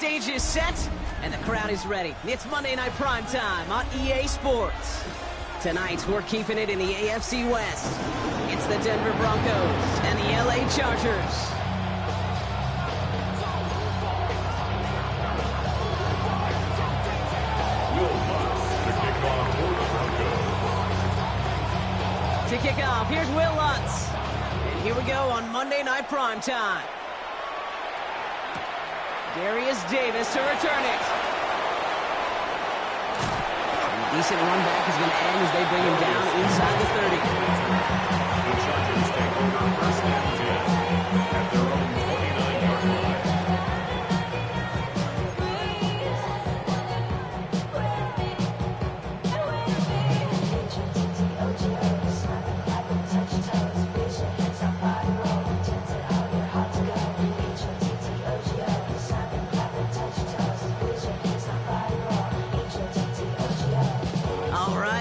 stage is set, and the crowd is ready. It's Monday Night Primetime on EA Sports. Tonight, we're keeping it in the AFC West. It's the Denver Broncos and the LA Chargers. To kick off, here's Will Lutz. And here we go on Monday Night Primetime. Darius Davis to return it. A decent run back is going to end as they bring him down inside the 30. The Chargers take over first and 10 at their own 29-yard line.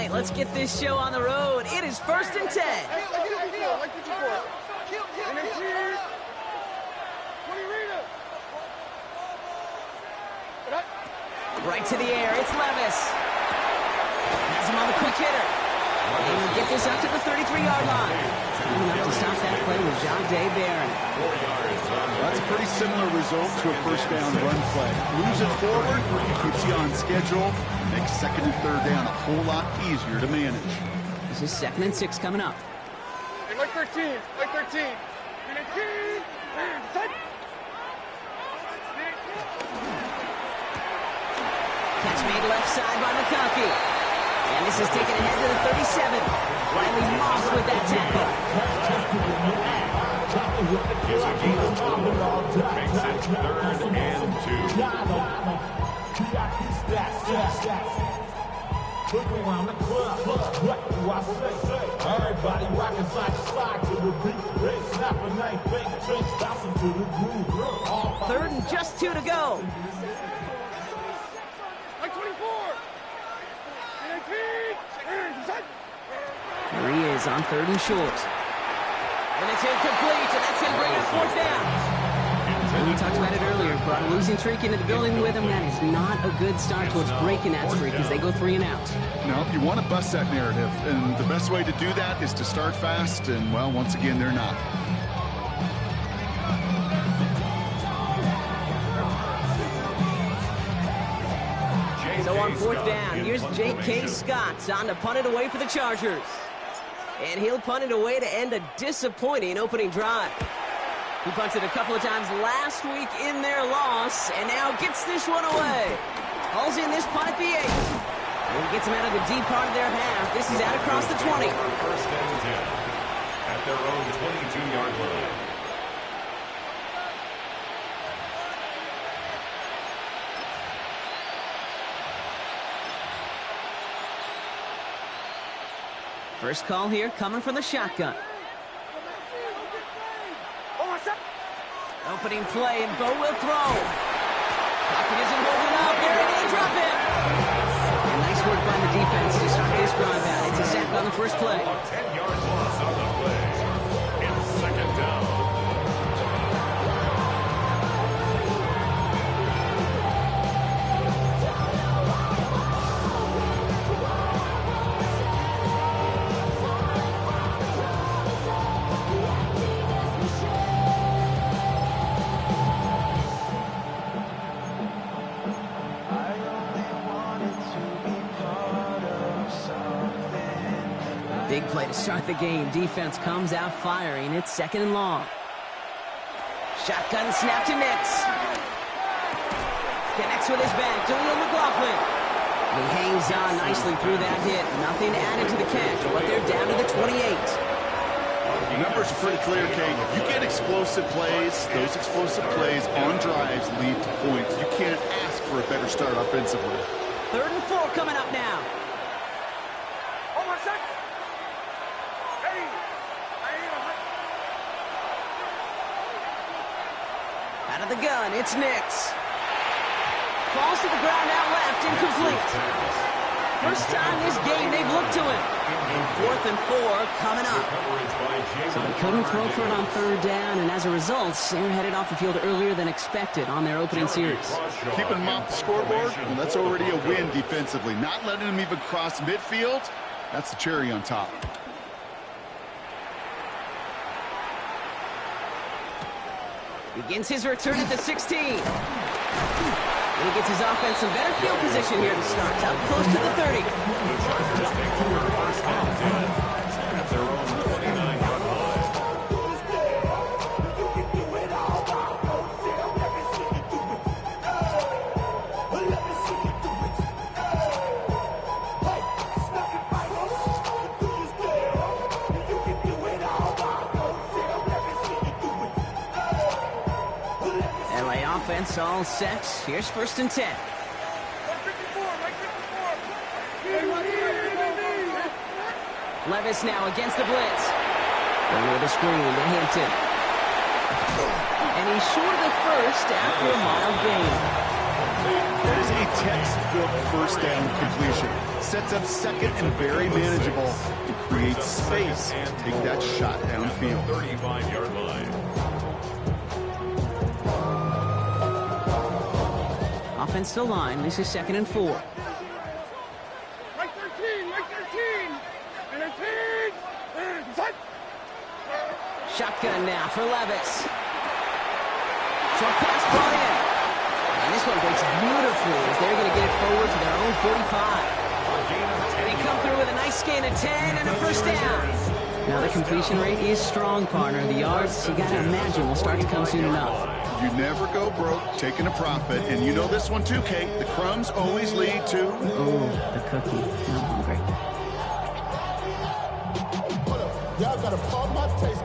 Let's get this show on the road. It is 1st and 10. Right to the air. It's Levis. Has him on the quick hitter. And he'll get this up to the 33-yard line. Coming up to stop that play with Jahdae Barron. That's a pretty similar result to a first down run play. Moves it forward, keeps you on schedule, makes second and third down a whole lot easier to manage. This is 2nd and 6 coming up. Hey, like 13. Catch made left side by McConkey. And this is taken ahead to the 37. Riley Moss with that tackle. Gives a gain of 2. Makes it 3rd and 2. Look around the club, what do I say? Everybody rockin' side to side to the beat. Red snapping, ain't fake tricks, bouncing to the groove. 3rd and just 2 to go. Like 24. Here he is on 3rd and short. And it's incomplete, and that's going to bring it 4th down. We talked about it earlier. Brought a losing streak into the building with him. That is not a good start towards breaking that streak as they go 3 and out. No, you want to bust that narrative, and the best way to do that is to start fast, and, well, once again, they're not. So on 4th down, here's J.K. Scott on to punt it away for the Chargers. And he'll punt it away to end a disappointing opening drive. He punted a couple of times last week in their loss, and now gets this one away. Hauls in this punt at the 8. And he gets him out of the deep part of their half. This is out across the 20. First and 10 at their own 22-yard line. First call here coming from the shotgun. Opening play, and Bo will throw. Pocket isn't holding up. They're able to drop it. And nice work by the defense to start this drive out. It's a sack on the first play. 10-yard loss on the play. It's 2nd down. Big play to start the game. Defense comes out firing. It's 2nd and long. Shotgun snap to Nix. Connects with his back. Jaleel McLaughlin. He hangs on nicely through that hit. Nothing added to the catch, but they're down to the 28. The numbers are pretty clear, Kate. You get explosive plays. Those explosive plays on drives lead to points. You can't ask for a better start offensively. 3rd and 4 coming up now. Out of the gun, it's Nix. Falls to the ground out left, incomplete. First time this game they've looked to him. And 4th and 4 coming up. So they couldn't throw for it on 3rd down, and as a result, they're headed off the field earlier than expected on their opening series. Keeping them off the scoreboard, well, that's already a win defensively. Not letting them even cross midfield, that's the cherry on top. Begins his return at the 16. And he gets his offense in better field position here to start. Up close to the 30. The Chargers take over first and 10 at their own 29-yard line. LA offense all set. Here's 1st and 10. Levis now against the blitz. Going with a screen to Hampton. And he's short of the first after a mild gain. That is a textbook first down completion. Sets up 2nd and very manageable. It creates space to take that shot downfield. 35-yard line. Offense to line. This is 2nd and 4. Right 13, right 13. And 13. Set. Shotgun now for Levis. Short pass brought in. And this one breaks beautifully as they're going to get it forward to their own 45. They come through with a nice gain of 10 and a first down. Now the completion rate is strong, partner. The yards, you got to imagine, will start to come soon enough. You never go broke taking a profit, and you know this one too, Kate. The crumbs always lead to... Oh, the cookie. I'm hungry. Y'all gotta pump my taste.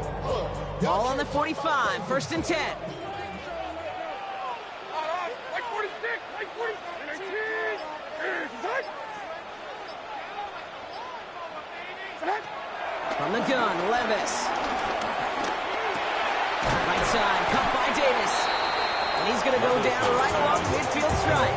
All on the 45, 1st and 10. Like 46, like 40. And 19. Set. Set. From the gun, Levis. Right side, cut by Davis. And he's going to go down right along the midfield stripe.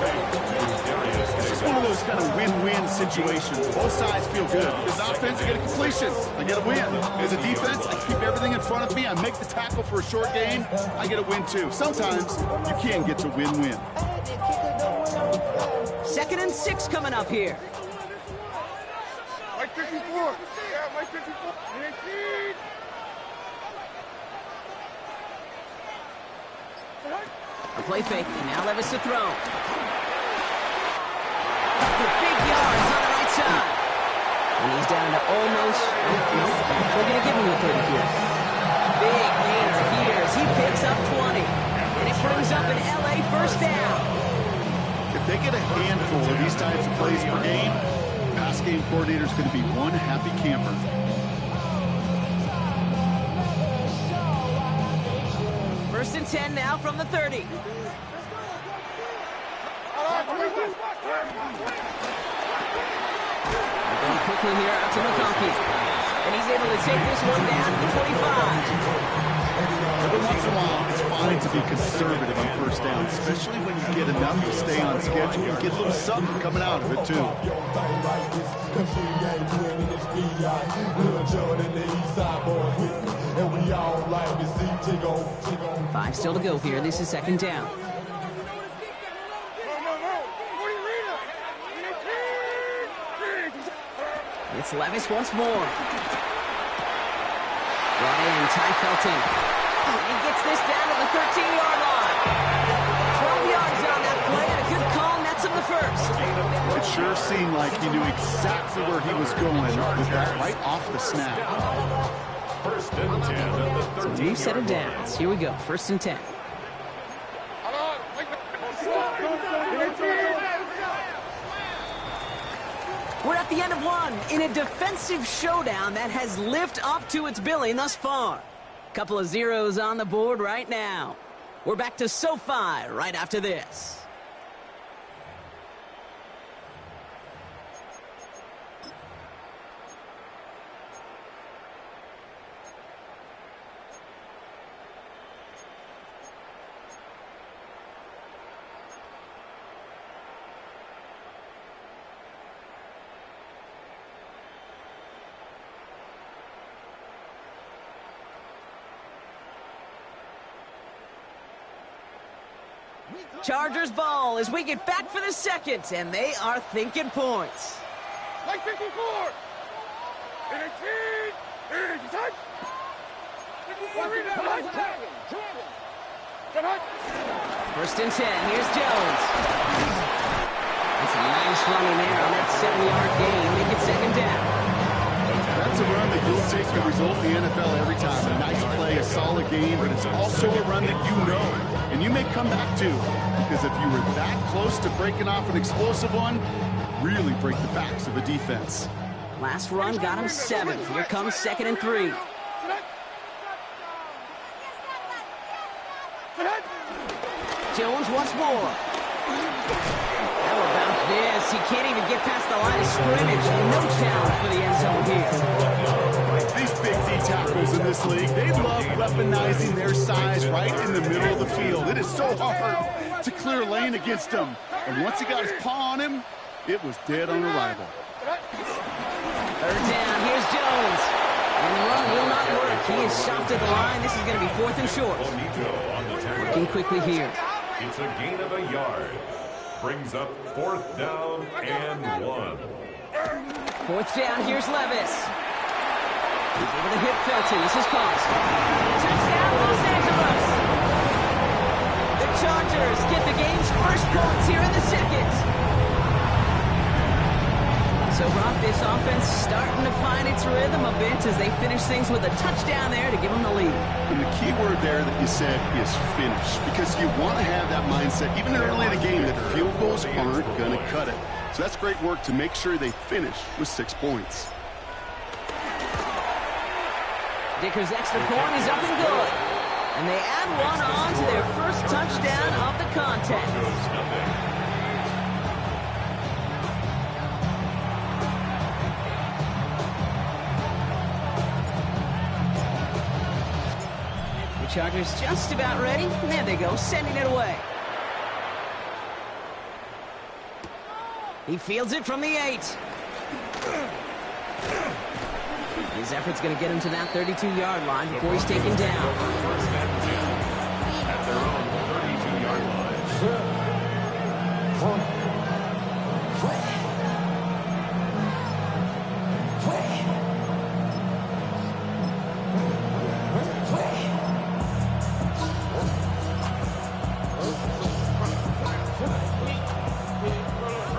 This is one of those kind of win-win situations. Both sides feel good. As an offense, I get a completion. I get a win. As a defense, I keep everything in front of me. I make the tackle for a short gain. I get a win, too. Sometimes you can get to win-win. 2nd and 6 coming up here. Like 54. Yeah, like 54. And 18. A play fake, and now Levis to throw. For big yards on the right side. And he's down to almost... We're going to give him the 30 here. Big gainer here as he picks up 20. And it brings up an LA first down. If they get a handful of these types of plays per game, pass game coordinator is going to be one happy camper. First and 10 now from the 30. Going quickly here out to McConkey. And he's able to take this one down to the 25. Every once in a while, it's fine to be conservative on first down, especially when you get enough to stay on schedule. You get a little something coming out of it, too. Five still to go here. This is 2nd down. It's Levis once more. Brought in, Ty Felton. He gets this down to the 13-yard line. 12 yards on that play, and a good call nets him the first. It sure seemed like he knew exactly where he was going with that right off the snap. First and 10 at the So 13-yard new set of line. downs. Here we go. 1st and 10. We're at the end of one in a defensive showdown that has lived up to its billing thus far. Couple of zeros on the board right now. We're back to SoFi right after this. Chargers ball as we get back for the second, and they are thinking points. Like 54. And 18. And it's touch. First and 10. Here's Jones. That's a nice run in there on that 7-yard gain. Make it second down. That's a run that you'll take the result in the NFL every time. A nice play, a solid game, but it's also a run that you know, and you may come back to, because if you were that close to breaking off an explosive one, really break the backs of a defense. Last run got him 7. Here comes second and 3. Jones once more. How about this? He can't even get past the line of scrimmage. No challenge for the end zone here. These big D tackles in this league, they love weaponizing their size right in the middle of the field. It is so hard to clear a lane against him. And once he got his paw on him, it was dead on arrival. Third down, here's Jones. And the run will not work. He is soft at the line. This is going to be 4th and short. Working quickly here. It's a gain of a yard. Brings up 4th down and 1. 4th down, here's Levis. He's able to hit Felton. This is caught. Touchdown, Los Angeles. The Chargers get the game's first points here in the second. So, Brock, this offense starting to find its rhythm a bit as they finish things with a touchdown there to give them the lead. And the key word there that you said is finish, because you want to have that mindset, even early in the game, that field goals aren't going to cut it. So that's great work to make sure they finish with 6 points. Dicker's extra point is up and good. And they add one on to their first touchdown of the contest. Chargers just about ready. And there they go, sending it away. He fields it from the 8. His effort's going to get him to that 32-yard line before he's taken down. First and 10 at their own 32-yard line.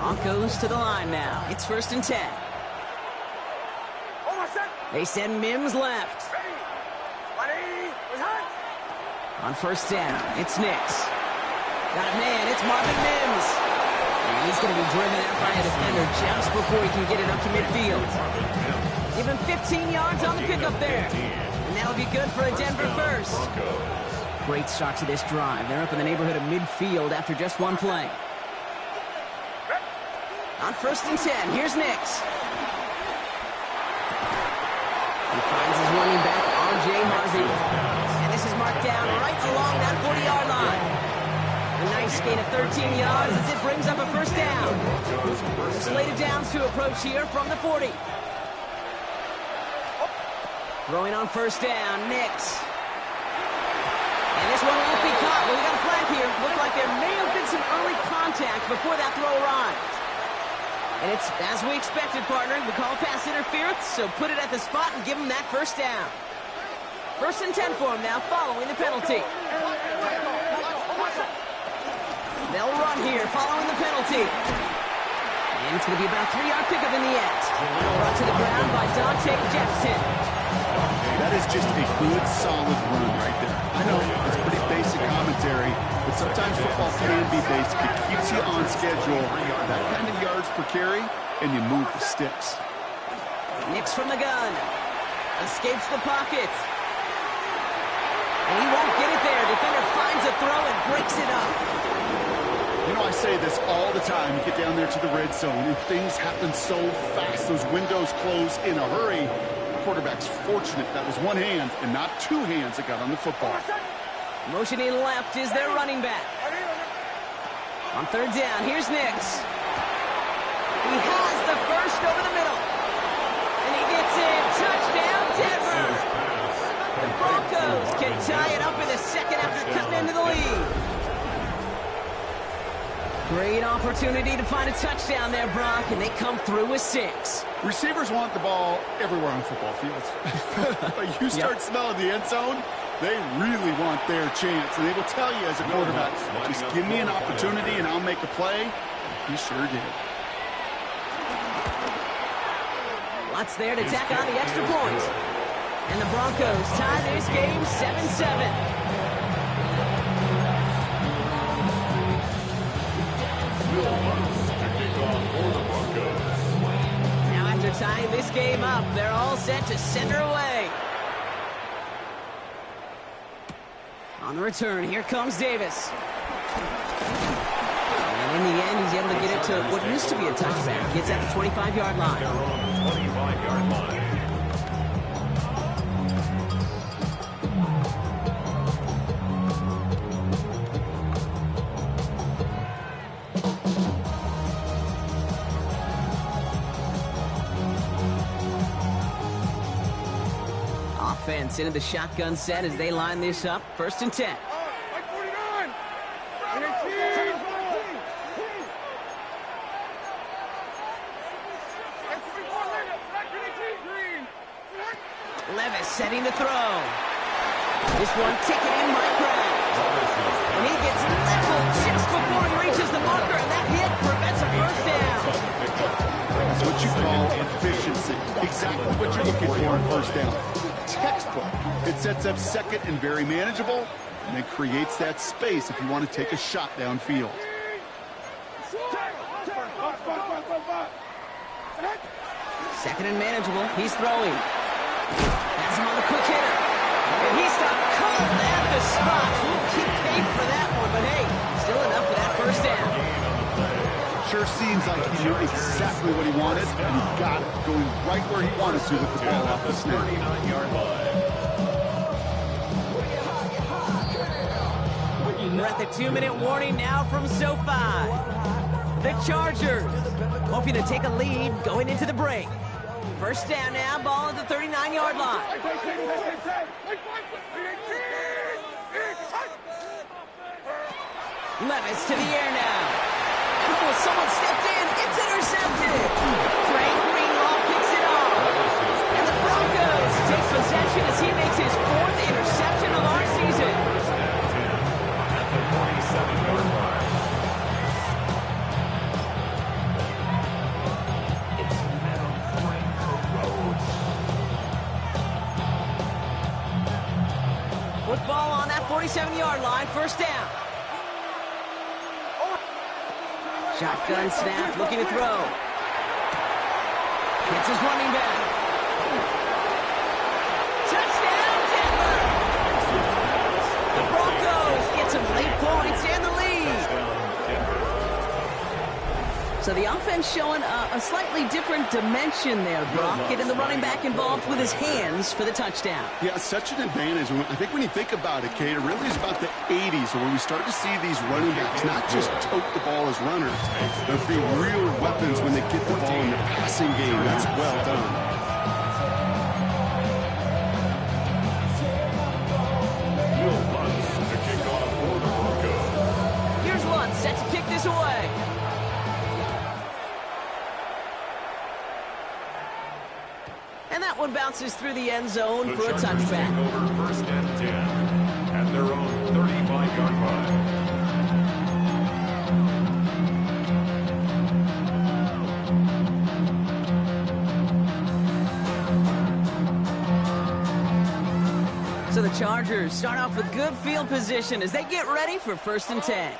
Broncos to the line now. It's 1st and 10. They send Mims left. On 1st down, it's Nix. Got a man, it's Marvin Mims. And he's going to be driven out by a defender just before he can get it up to midfield. Give him 15 yards on the pickup there. And that'll be good for a Denver first. Great start to this drive. They're up in the neighborhood of midfield after just one play. On 1st and 10, here's Nix. He finds his running back, R.J. Harvey. And this is marked down right along that 40-yard line. A nice gain of 13 yards as it brings up a 1st down. Slated downs to approach here from the 40. Throwing on 1st down, Nix. And this one won't be caught. Well, we got a flag here. Looked like there may have been some early contact before that throw arrived. And it's as we expected, partner. We call pass interference, so put it at the spot and give him that 1st down. 1st and 10 for him now, following the penalty. They'll run here, following the penalty. And it's going to be about a 3-yard pickup in the end. Run to the ground by Dante Jackson. That is just a good, solid run right there. I know it's pretty basic commentary, but sometimes football can be basic. It keeps you on schedule. That kind of yards per carry, and you move the sticks. Nix from the gun. Escapes the pocket. And he won't get it there. Defender finds a throw and breaks it up. You know, I say this all the time. You get down there to the red zone, and things happen so fast. Those windows close in a hurry. The quarterback's fortunate that was one hand and not 2 hands that got on the football. Motioning left is their running back. On 3rd down, here's Nix. He has the first over the middle. And he gets in. Touchdown, Denver. The Broncos can tie it up in the second after cutting into the lead. Great opportunity to find a touchdown there, Brock, and they come through with 6. Receivers want the ball everywhere on football fields. But you start smelling the end zone, they really want their chance. And they will tell you as a quarterback, just give me an opportunity and I'll make a play. He sure did. Lots there to tack on the extra point. And the Broncos tie this game 7-7. Now after tying this game up, they're all set to send her away. On the return, here comes Davis. And in the end, he's able to get it to what used to be a touchback. Gets at the 25-yard line. 25-yard line. Offense into the shotgun set as they line this up. 1st and 10. Levis setting to throw. This one taken in by Crowd. And he gets leveled just before he reaches the marker, and that hit prevents a 1st down. That's what you call efficiency. Exactly what you're looking for on 1st down. Textbook. It sets up 2nd and very manageable, and then creates that space if you want to take a shot downfield. 2nd and manageable. He's throwing. Has him on the quick hitter. And he stopped cold at the spot. We'll keep paid for that one, but hey, still enough for that 1st down. Sure seems like he knew exactly what he wanted, and he got it, going right where he wanted to with the ball off the snap. 39-yard line. We're at the 2-minute warning now from SoFi. The Chargers hoping to take a lead going into the break. 1st down now, ball at the 39-yard line. Levis to the air now. Oh, someone stepped in. It's intercepted. Frank Greenlaw picks it off. And the Broncos take possession as he makes his 4th interception of our season. At the 47-yard line. Football on that 47-yard line, 1st down. Shotgun snap, looking to throw. Hits his running back. Touchdown, Denver! The Broncos get some late points and the lead. So the offense showing a slightly different dimension there, Brock. Getting the running back involved with his hands for the touchdown. Yeah, such an advantage. I think when you think about it, Kate, it really is about the 80s where we start to see these running backs not just tote the ball as runners, but be real weapons when they get the ball in the passing game. That's well done. The kickoff for the Broncos. Here's Lutz set to kick this away. And that one bounces through the end zone for a touchback. Over 1st and 10 at their own 35-yard line. So the Chargers start off with good field position as they get ready for 1st and 10.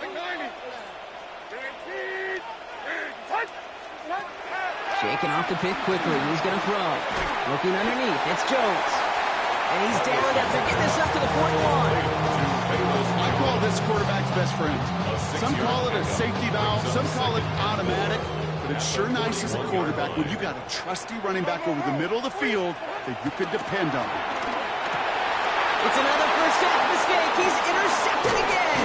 Shaking off the pick quickly. He's going to throw. Looking underneath. It's Jones. And he's down after getting this up to the 41. I call this quarterback's best friend. Some call it a safety valve. Some call it automatic. But it's sure nice as a quarterback when you got a trusty running back over the middle of the field that you could depend on. It's another 1st half mistake. He's intercepted again.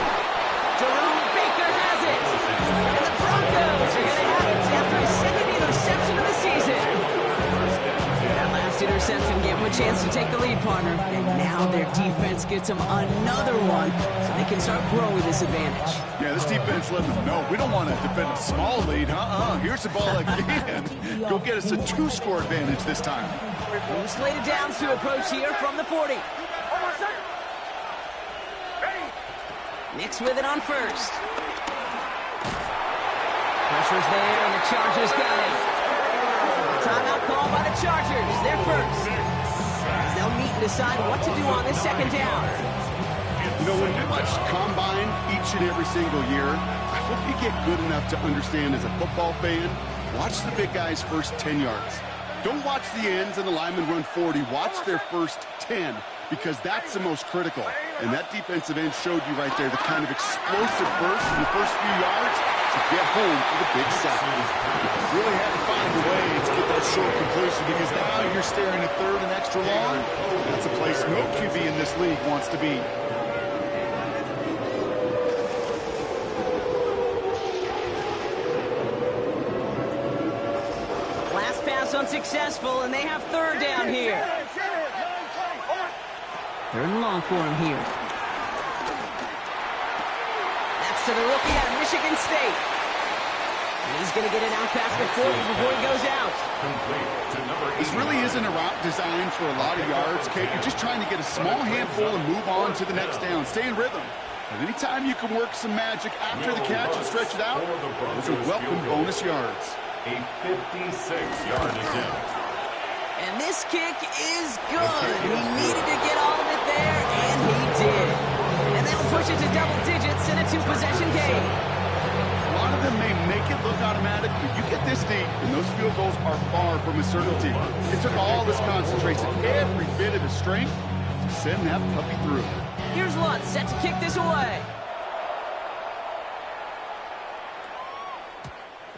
Jerome Baker has it. And the Broncos are going to have it after his 2nd interception of the season. That last interception gave him a chance to take the lead, partner. And now their defense gets them another one, so they can start growing this advantage. Yeah, this defense letting them know we don't want to defend a small lead. Here's the ball again. Go get us a 2-score advantage this time. Slated downs to approach here from the 40. Nix with it on first. Pressure's there, and the Chargers got it. Timeout call by the Chargers. They're first. As they'll meet and decide what to do on this second down. You know, when you watch Combine each and every single year, I hope you get good enough to understand as a football fan, watch the big guys' first 10 yards. Don't watch the ends and the linemen run 40. Watch their first 10, because that's the most critical. And that defensive end showed you right there the kind of explosive burst in the first few yards to get home for the big sack. Really had to find a way to get that short completion, because now you're staring at third and extra long. That's a place no QB in this league wants to be. Last pass unsuccessful, and they have third down here. Third and long for him here. That's to the rookie out of Michigan State. And he's going to get it out past the 40 before he goes out. This really isn't a route designed for a lot of yards, Kate. You're just trying to get a small handful and move on to the next down. Stay in rhythm. And anytime you can work some magic after the catch and stretch it out, those are welcome bonus yards. A 56-yard attempt. And this kick is good. He needed to get all of it there, and he did. And they'll push it to double digits in a 2-possession game. A lot of them may make it look automatic, but you get this deep, and those field goals are far from a certainty. It took all this concentration, every bit of his strength, to send that puppy through. Here's Lutz, set to kick this away.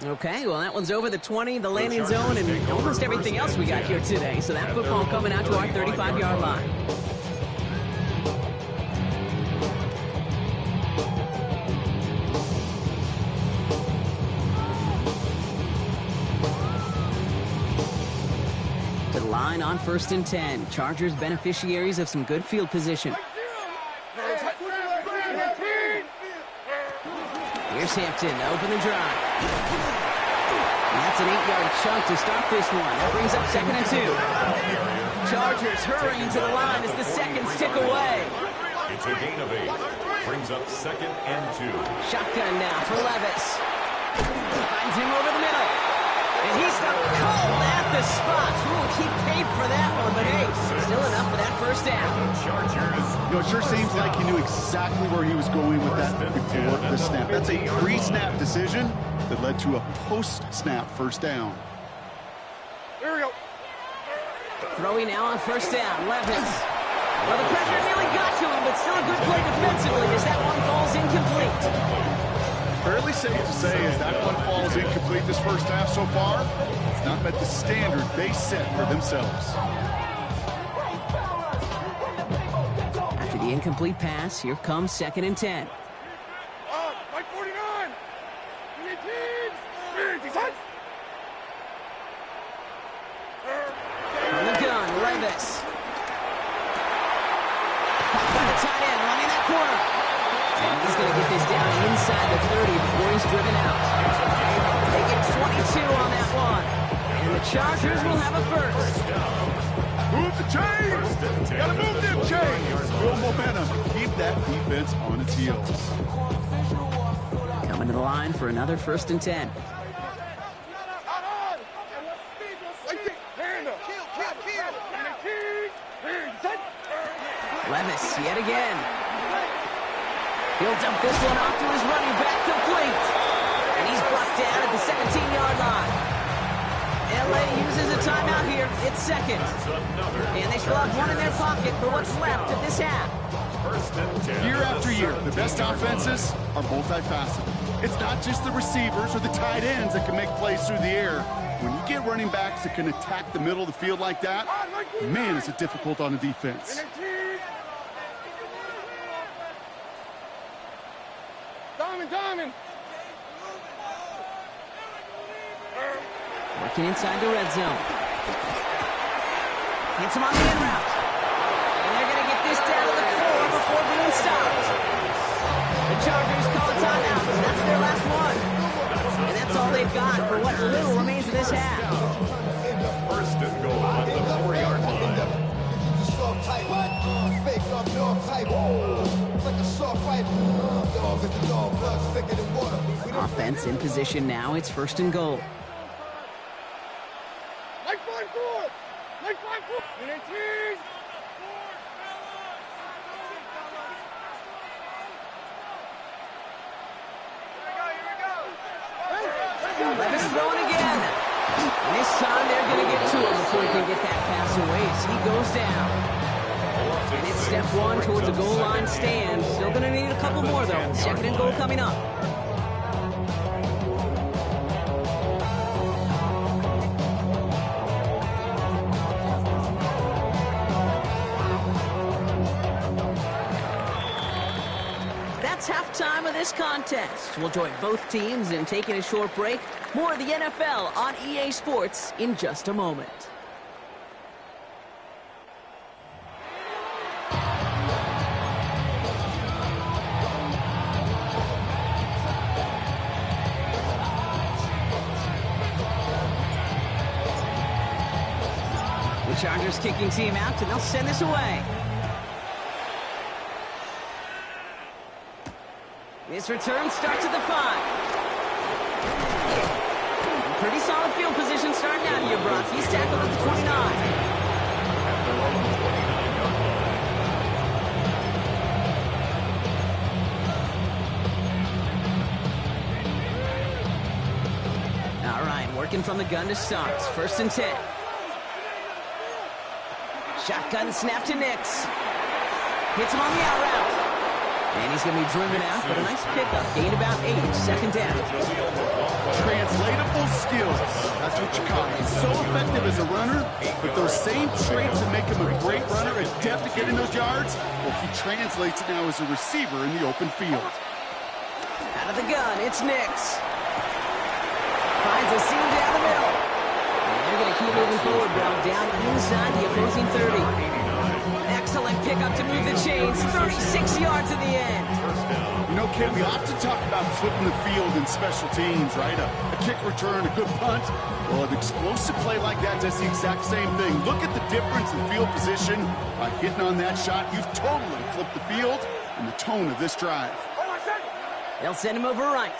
Okay, well, that one's over the 20, the landing zone, and almost everything else we got here today. So that football coming out to our 35-yard line. To the line on 1st and 10. Chargers beneficiaries of some good field position. Here's Hampton to open the drive. And that's an 8-yard chunk to start this one. That brings up 2nd and 2. Chargers hurrying to the line as the seconds tick away. It's a gain of 8. Brings up 2nd and 2. Shotgun now for Levis. Finds him over the middle. And he's stuck cold at the spot. Ooh, he paid for that one, but hey, still enough for that first down. Chargers. You know, it sure seems like he knew exactly where he was going with that before the snap. That's a pre-snap decision that led to a post-snap first down. Here we go. Throwing now on 1st down. Levis. Well, the pressure nearly got to him, but still a good play defensively as that one falls incomplete. Fairly safe to say as that one falls incomplete this first half so far, it's not met the standard they set for themselves. After the incomplete pass, here comes 2nd and 10. Mike 49. 18. From the gun, Levis. Caught by the tight end, running that corner. And he's going to get this down inside the 30 before he's driven out. They get 22 on that one. And the Chargers will have a first. Move the chains! Gotta move them chains! Build momentum. Keep that defense on its heels. Coming to the line for another 1st and 10. Levis yet again. He'll dump this one off to his running back, complete. And he's brought down at the 17-yard line. LA uses a timeout here. It's 2nd. And they still have one in their pocket for what's left of this half. Year after year, the best offenses are multifaceted. It's not just the receivers or the tight ends that can make plays through the air. When you get running backs that can attack the middle of the field like that, man, is it difficult on the defense. Diamond. Working inside the red zone. Hits him on the in route. And they're going to get this down to the floor before being stopped. The Chargers call a timeout. That's their last one. And that's all they've got for what little remains of this half. First and goal on the 4-yard line. Offense in position now. It's first and goal. Like 5-4. Like 5-4. And it's his. Levis throwing again. And this time they're going to get to him before he can get that pass away as he goes down. And it's step one towards a goal line stand. Still going to need a couple more, though. Second and goal coming up. That's halftime of this contest. We'll join both teams in taking a short break. More of the NFL on EA Sports in just a moment. The Chargers kicking team out, and they'll send this away. This return starts at the 5. Pretty solid field position starting out here, Brock. He's tackled at the 29. All right, working from the gun to start. First and 10. Shotgun snap to Nix. Hits him on the out route. And he's going to be driven out, but a nice pickup. Gained about 8, second down. Translatable skills. That's what you call it. He's so effective as a runner, but those same traits that make him a great runner, adept at getting those yards, well, he translates it now as a receiver in the open field. Out of the gun, it's Nix. Finds a seam down the middle. And they're going to keep moving forward, Brown, down inside the opposing 30. Excellent pickup to move the chains. 36 yards in the end. You know, Ken, we often talk about flipping the field in special teams, right? A kick return, a good punt. Well, an explosive play like that does the exact same thing. Look at the difference in field position. By hitting on that shot, you've totally flipped the field and the tone of this drive. They'll send him over right.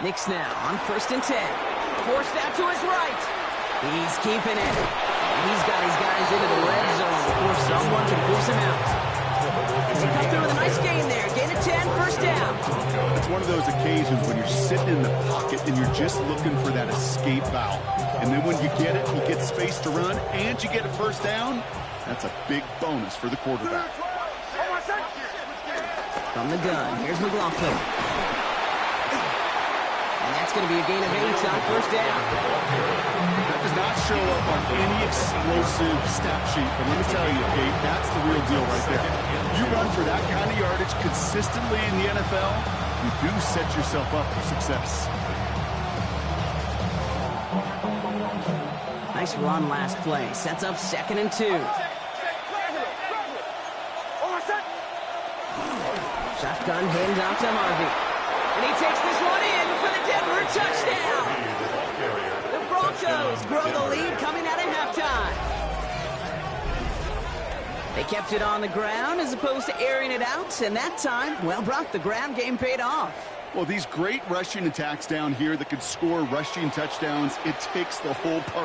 Nix now on first and 10. Forced out to his right. He's keeping it. He's got his guys into the red zone before someone can force him out. They come through with a nice gain there. Gain of 10, first down. It's one of those occasions when you're sitting in the pocket and you're just looking for that escape valve. And then when you get it, you get space to run, and you get a first down. That's a big bonus for the quarterback. From the gun, here's McLaughlin. And that's going to be a gain of 8 on first down. That does not show up on any explosive stat sheet, but let me tell you, Kate, that's the real deal right there. You run for that kind of yardage consistently in the NFL, you do set yourself up for success. Nice run last play. Sets up second and 2. Shotgun hands out to Harvey. And he takes this one in for the Denver touchdown. The Broncos grow the lead coming out of halftime. They kept it on the ground as opposed to airing it out. And that time, well, Brock, the ground game paid off. Well, these great rushing attacks down here that could score rushing touchdowns, it takes the whole part.